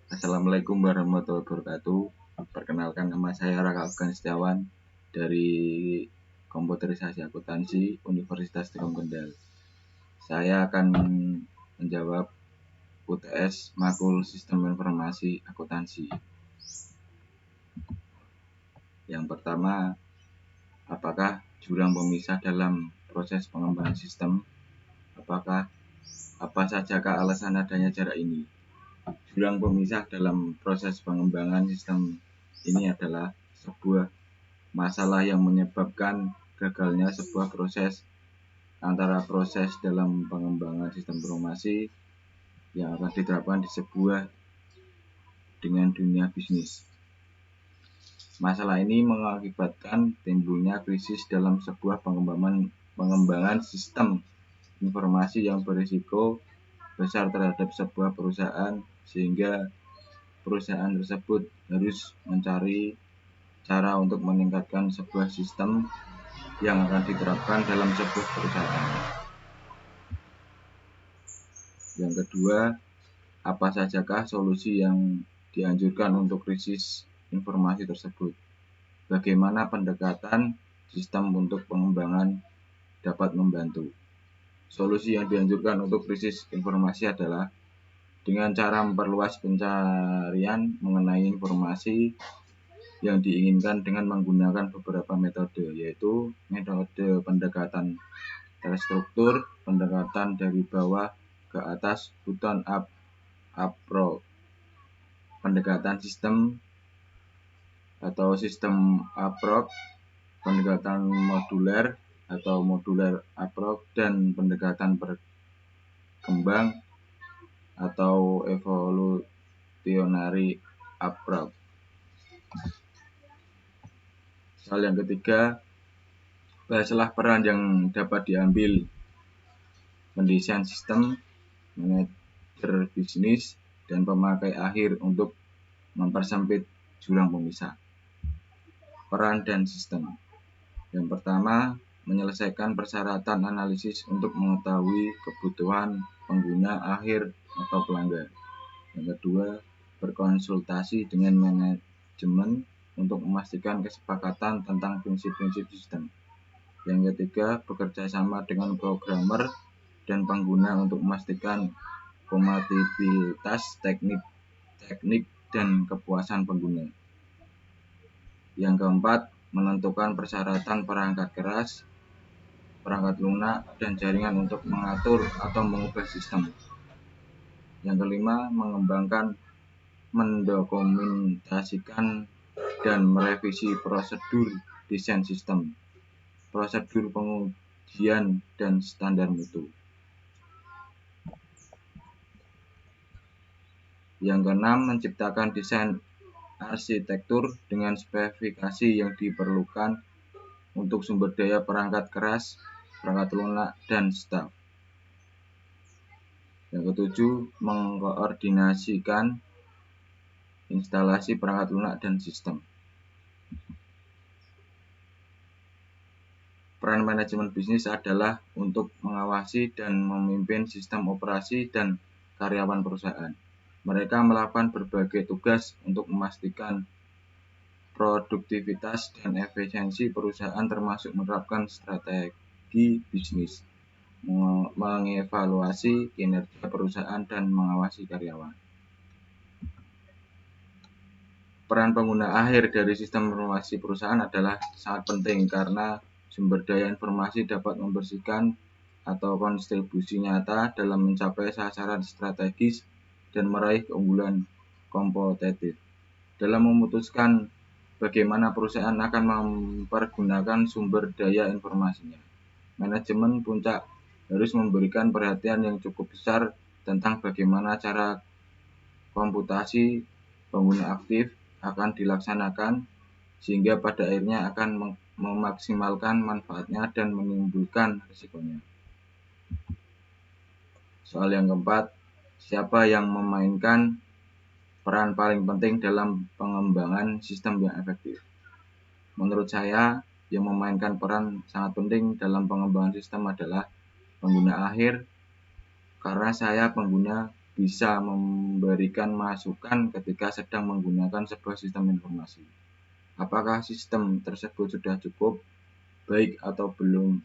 Assalamualaikum warahmatullahi wabarakatuh. Perkenalkan, nama saya Raka Afgan Setiawan dari Komputerisasi Akuntansi Universitas Telkom Kendal. Saya akan menjawab UTS Makul Sistem Informasi Akuntansi. Yang pertama, apakah jurang pemisah dalam proses pengembangan sistem? Apa sajakah alasan adanya jarak ini? Jurang pemisah dalam proses pengembangan sistem ini adalah sebuah masalah yang menyebabkan gagalnya sebuah proses antara proses dalam pengembangan sistem informasi yang akan diterapkan di sebuah dengan dunia bisnis. Masalah ini mengakibatkan timbulnya krisis dalam sebuah pengembangan sistem informasi yang berisiko besar terhadap sebuah perusahaan, sehingga perusahaan tersebut harus mencari cara untuk meningkatkan sebuah sistem yang akan diterapkan dalam sebuah perusahaan. Yang kedua, apa sajakah solusi yang dianjurkan untuk krisis informasi tersebut? Bagaimana pendekatan sistem untuk pengembangan dapat membantu? Solusi yang dianjurkan untuk krisis informasi adalah dengan cara memperluas pencarian mengenai informasi yang diinginkan dengan menggunakan beberapa metode, yaitu metode pendekatan terstruktur, pendekatan dari bawah ke atas, bottom up approach, pendekatan sistem atau sistem approach, pendekatan moduler atau modular approach, dan pendekatan berkembang atau evolutionary approach. Soal yang ketiga, bahaslah peran yang dapat diambil pendesain sistem, manajer bisnis, dan pemakai akhir untuk mempersempit jurang pemisah. Peran dan sistem. Yang pertama, menyelesaikan persyaratan analisis untuk mengetahui kebutuhan pengguna akhir atau pelanggan. Yang kedua, berkonsultasi dengan manajemen untuk memastikan kesepakatan tentang prinsip-prinsip sistem. Yang ketiga, bekerja sama dengan programmer dan pengguna untuk memastikan kompatibilitas teknik dan kepuasan pengguna. Yang keempat, menentukan persyaratan perangkat keras, perangkat lunak, dan jaringan untuk mengatur atau mengubah sistem. Yang kelima, mengembangkan, mendokumentasikan, dan merevisi prosedur desain sistem, prosedur pengujian, dan standar mutu. Yang keenam, menciptakan desain arsitektur dengan spesifikasi yang diperlukan untuk sumber daya perangkat keras, perangkat lunak, dan staf. Yang ketujuh, mengkoordinasikan instalasi perangkat lunak dan sistem. Peran manajemen bisnis adalah untuk mengawasi dan memimpin sistem operasi dan karyawan perusahaan. Mereka melakukan berbagai tugas untuk memastikan produktivitas dan efisiensi perusahaan, termasuk menerapkan strategi bisnis, mengevaluasi kinerja perusahaan, dan mengawasi karyawan. Peran pengguna akhir dari sistem informasi perusahaan adalah sangat penting karena sumber daya informasi dapat membersihkan atau kontribusi nyata dalam mencapai sasaran strategis dan meraih keunggulan kompetitif. Dalam memutuskan bagaimana perusahaan akan mempergunakan sumber daya informasinya, manajemen puncak harus memberikan perhatian yang cukup besar tentang bagaimana cara komputasi pengguna aktif akan dilaksanakan, sehingga pada akhirnya akan memaksimalkan manfaatnya dan menimbulkan risikonya. Soal yang keempat, siapa yang memainkan peran paling penting dalam pengembangan sistem yang efektif? Menurut saya, yang memainkan peran sangat penting dalam pengembangan sistem adalah pengguna akhir, karena saya pengguna bisa memberikan masukan ketika sedang menggunakan sebuah sistem informasi. Apakah sistem tersebut sudah cukup baik atau belum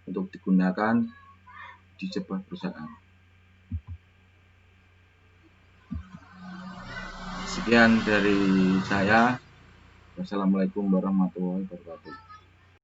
untuk digunakan di sebuah perusahaan. Sekian dari saya. Wassalamualaikum warahmatullahi wabarakatuh.